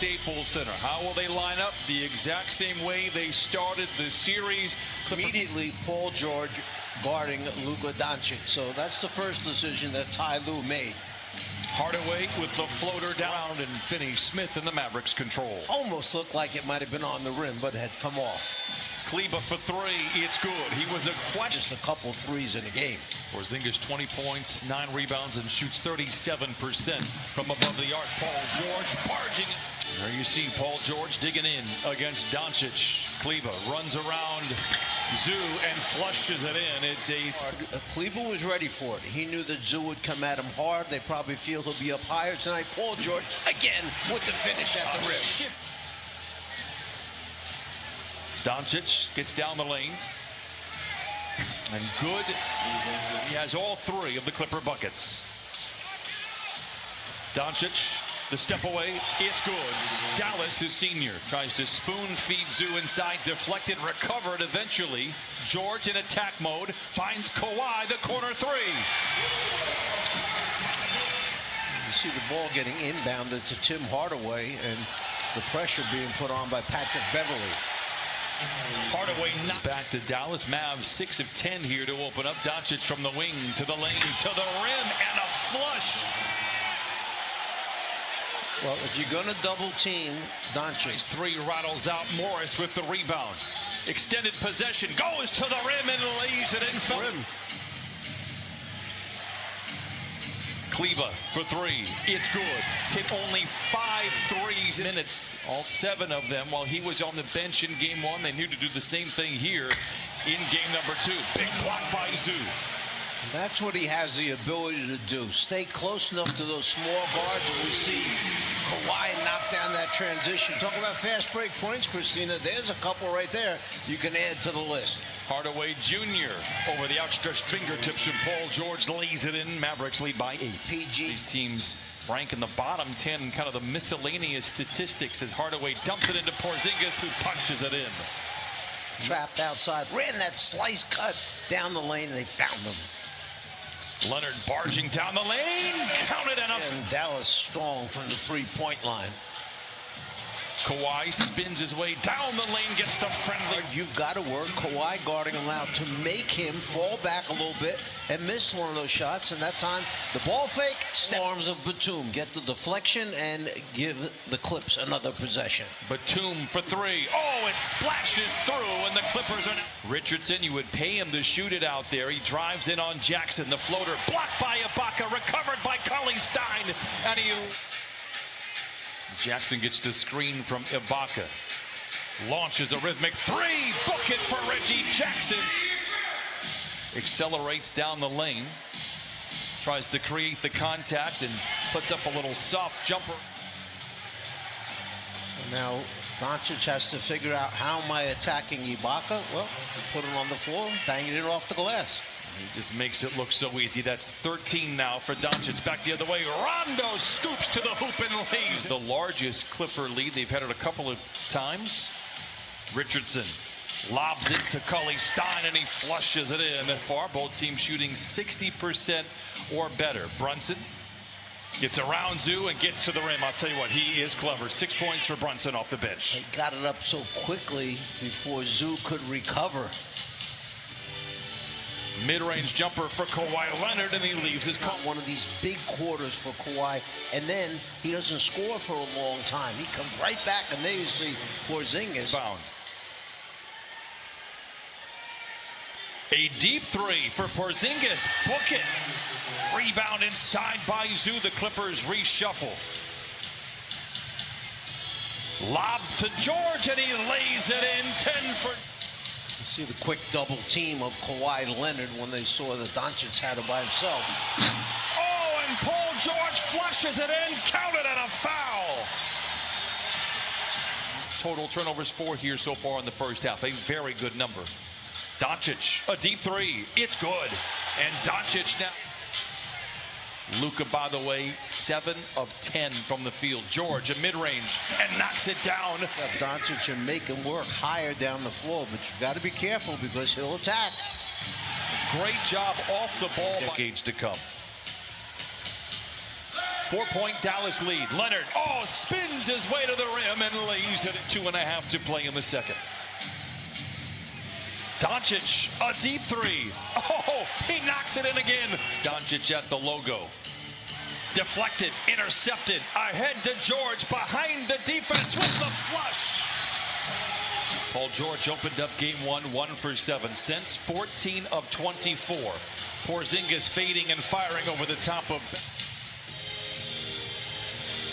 Staples Center. How will they line up? The exact same way they started the series. Immediately, Paul George guarding Luka Doncic. So that's the first decision that Ty Lue made. Hardaway with the floater down, and Finney Smith in the Mavericks control. Almost looked like it might have been on the rim, but had come off. Kleba for three. It's good. He was a question. Just a couple threes in a game. Porzingis 20 points, 9 rebounds, and shoots 37% from above the arc. Paul George barging. There you see Paul George digging in against Doncic. Kleba runs around Zoo and flushes it in. It's a... Kleba was ready for it. He knew that Zoo would come at him hard. They probably feel he'll be up higher tonight. Paul George, again, with the finish at the rim. Doncic gets down the lane. And good. He has all 3 of the Clipper buckets. Doncic, the step away. It's good. Dallas, his senior, tries to spoon feed Zoo inside. Deflected, recovered eventually. George in attack mode. Finds Kawhi, the corner 3. You see the ball getting inbounded to Tim Hardaway and the pressure being put on by Patrick Beverly. Hardaway knocks back to Dallas. Mavs 6 of 10 here to open up. Doncic from the wing to the lane to the rim and a flush. Well, if you're going to double team Doncic, 3 rattles out. Morris with the rebound. Extended possession, goes to the rim and lays it in. Rim. Kleba for 3. It's good. Hit only 5 threes in minutes. All 7 of them while he was on the bench in game 1. They knew to do the same thing here in game number 2. Big block by Zoo. That's what he has the ability to do. Stay close enough to those small guards, and we see Kawhi knock down that transition. Talk about fast break points, Christina. There's a couple right there you can add to the list. Hardaway Jr. over the outstretched fingertips of Paul George lays it in. Mavericks lead by 8. PG. These teams rank in the bottom 10, kind of the miscellaneous statistics, as Hardaway dumps it into Porzingis, who punches it in. Trapped outside, ran that slice cut down the lane, and they found him. Leonard barging down the lane, counted enough. And Dallas strong from the 3-point line. Kawhi spins his way down the lane, gets the friendly. You've got to work Kawhi guarding him out to make him fall back a little bit and miss one of those shots. And that time, the ball fake, arms of Batum get the deflection and give the Clips another possession. Batum for 3. Oh, it splashes through, and the Clippers are... Richardson, you would pay him to shoot it out there. He drives in on Jackson. The floater blocked by Ibaka, recovered by Stein, and he... Jackson gets the screen from Ibaka. Launches a rhythmic 3. Book it for Reggie Jackson. Accelerates down the lane. Tries to create the contact and puts up a little soft jumper. Now, Doncic has to figure out, how am I attacking Ibaka? Well, put him on the floor, banging it off the glass. He just makes it look so easy. That's 13 now for Doncic. Back the other way. Rondo scoops to the hoop and lays. The largest Clipper lead. They've had it a couple of times. Richardson lobs it to Stein, and he flushes it in. Far, both teams shooting 60% or better. Brunson gets around Zoo and gets to the rim. I'll tell you what, he is clever. 6 points for Brunson off the bench. They got it up so quickly before Zoo could recover. Mid-range jumper for Kawhi Leonard, and he leaves his... One of these big quarters for Kawhi, and then he doesn't score for a long time. He comes right back, and there you see Porzingis. Bound. A deep 3 for Porzingis. Book it. Rebound inside by Zoo. The Clippers reshuffle. Lob to George, and he lays it in. 10 for... See the quick double team of Kawhi Leonard when they saw that Doncic had it by himself. Oh, and Paul George flushes it in, counted, and a foul. Total turnovers 4 here so far in the first half. A very good number. Doncic, a deep 3. It's good. And Doncic now. Luka, by the way, 7 of 10 from the field. George, a mid-range, and knocks it down. Doncic and make him work higher down the floor, but you've got to be careful because he'll attack. Great job off the ball. Decades to come. 4-point Dallas lead. Leonard, spins his way to the rim and lays it at 2.5 to play in the second. Doncic, a deep three. He knocks it in again. Doncic at the logo. Deflected, intercepted, ahead to George, behind the defense with the flush. Paul George opened up game 1 for 7. Since 14 of 24. Porzingis fading and firing over the top of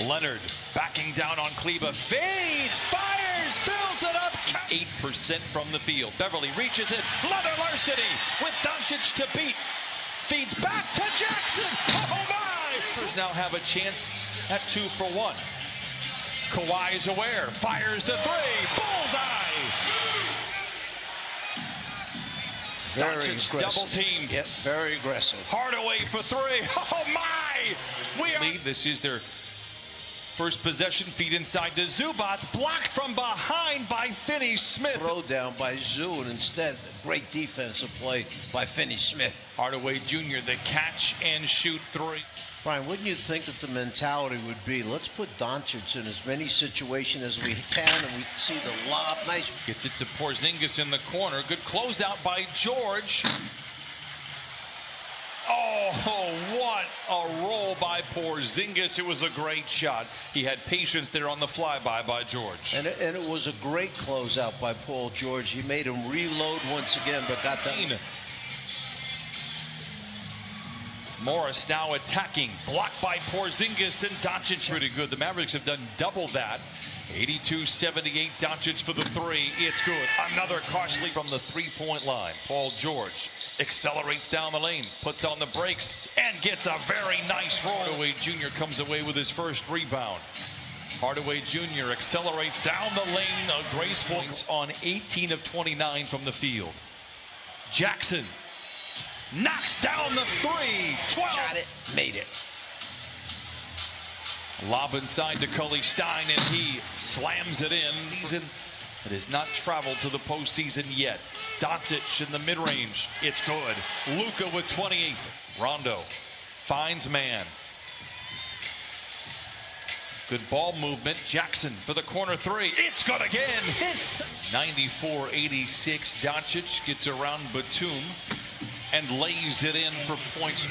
Leonard, backing down on Kleba, fades, fires, fills it up. 8% from the field. Beverly reaches it, another larceny with Doncic to beat. Feeds back to Jackson. Oh my! Now have a chance at 2 for 1. Kawhi is aware, fires the three, bullseye. Doncic double teamed. Yep, very aggressive. Hardaway for 3. Oh my! This is their first possession. Feed inside to Zubats, blocked from behind by Finney-Smith. Throw down by Zoo, and instead, great defensive play by Finney-Smith. Hardaway Jr. the catch and shoot 3. Brian, wouldn't you think that the mentality would be, let's put Doncic in as many situations as we can, and we see the lob. Nice. Gets it to Porzingis in the corner. Good closeout by George. Oh, what a roll by Porzingis. It was a great shot. He had patience there on the flyby by George. And it was a great closeout by Paul George. He made him reload once again, but got that. Morris now attacking, blocked by Porzingis, and Doncic pretty good. The Mavericks have done double that. 82-78, Doncic for the 3. It's good. Another costly from the 3-point line. Paul George accelerates down the lane, puts on the brakes, and gets a very nice roll. Hardaway Jr. comes away with his first rebound. Hardaway Jr. accelerates down the lane, a graceful on 18 of 29 from the field. Jackson knocks down the 3. 12. Got it. Made it. Lob inside to Cully Stein, and he slams it in. Season that has not traveled to the postseason yet. Doncic in the mid-range. It's good. Luka with 28. Rondo finds man. Good ball movement. Jackson for the corner 3. It's good again. His 94-86. Doncic gets around Batum and lays it in for points.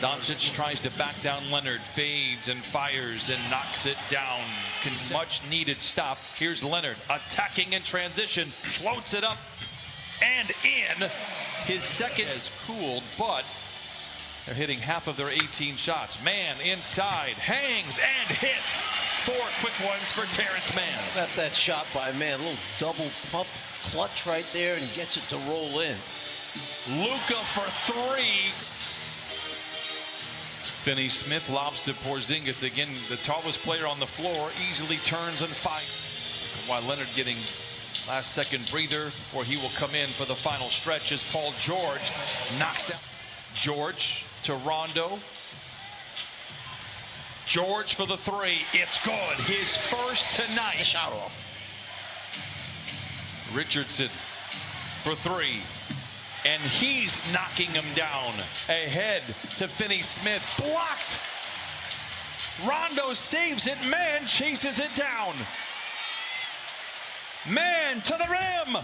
Doncic tries to back down Leonard, fades and fires and knocks it down. Much needed stop. Here's Leonard attacking in transition, floats it up and in. His second has cooled, but they're hitting half of their 18 shots. Man inside, hangs and hits. 4 quick ones for Terrence Mann. Got that shot by Man, a little double pump clutch right there, and gets it to roll in. Luka for 3. Finney-Smith lobs to Porzingis. Again, the tallest player on the floor, easily turns and fires. While Leonard getting last second breather before he will come in for the final stretch as Paul George knocks down. George to Rondo. George for the 3. It's good. His first tonight. Shot off. Richardson for 3. And he's knocking him down. Ahead to Finney-Smith. Blocked. Rondo saves it. Man chases it down. Man to the rim.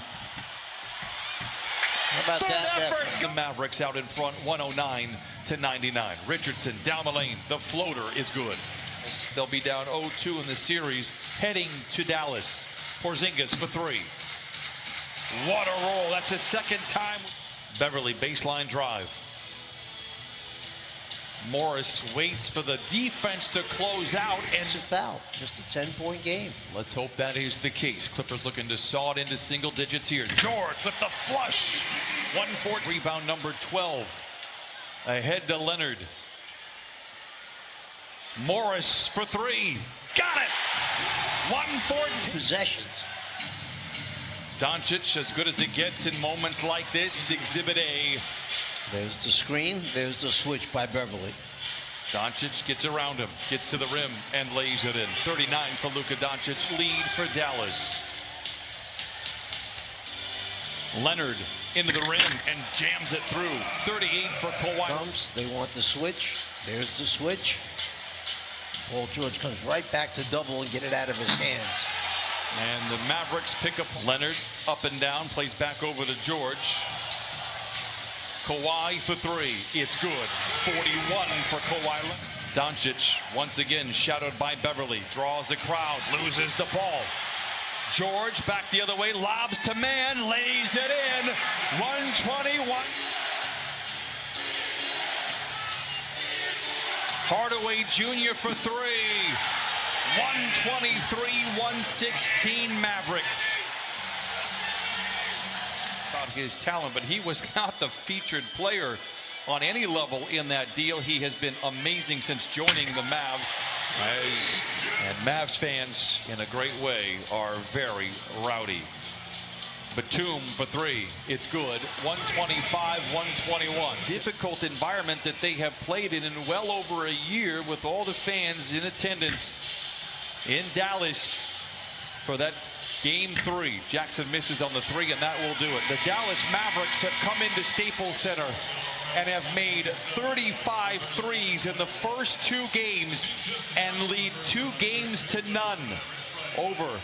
How about Third that? effort. The Mavericks out in front, 109-99. Richardson down the lane. The floater is good. They'll be down 0-2 in the series, heading to Dallas. Porzingis for 3. What a roll. That's his second time. Beverly baseline drive. Morris waits for the defense to close out, and it's a foul. Just a 10-point game. Let's hope that is the case. Clippers looking to saw it into single digits here. George with the flush. 1-4 rebound number 12. Ahead to Leonard. Morris for 3. Got it. 114 possessions. Doncic as good as it gets in moments like this. Exhibit A. There's the screen. There's the switch by Beverly. Doncic gets around him, gets to the rim, and lays it in. 39 for Luka Doncic. Lead for Dallas. Leonard into the rim and jams it through. 38 for Kawhi. They want the switch. There's the switch. Paul George comes right back to double and get it out of his hands. And the Mavericks pick up Leonard up and down, plays back over to George. Kawhi for three. It's good. 41 for Kawhi Leonard. Doncic once again shadowed by Beverly. Draws a crowd. Loses the ball. George back the other way. Lobs to man. Lays it in. 121. Hardaway Jr. for three. 123-116 Mavericks. About his talent, but he was not the featured player on any level in that deal. He has been amazing since joining the Mavs. And Mavs fans, in a great way, are very rowdy. Batum for three. It's good. 125-121. Difficult environment that they have played in well over a year, with all the fans in attendance in Dallas for that game 3. Jackson misses on the 3, and that will do it. The Dallas Mavericks have come into Staples Center and have made 35 threes in the first 2 games and lead 2 games to none over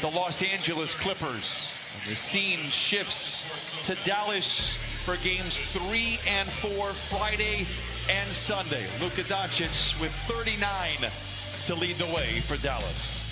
the Los Angeles Clippers. And the scene shifts to Dallas for games 3 and 4 Friday and Sunday. Luka Doncic with 39 to lead the way for Dallas.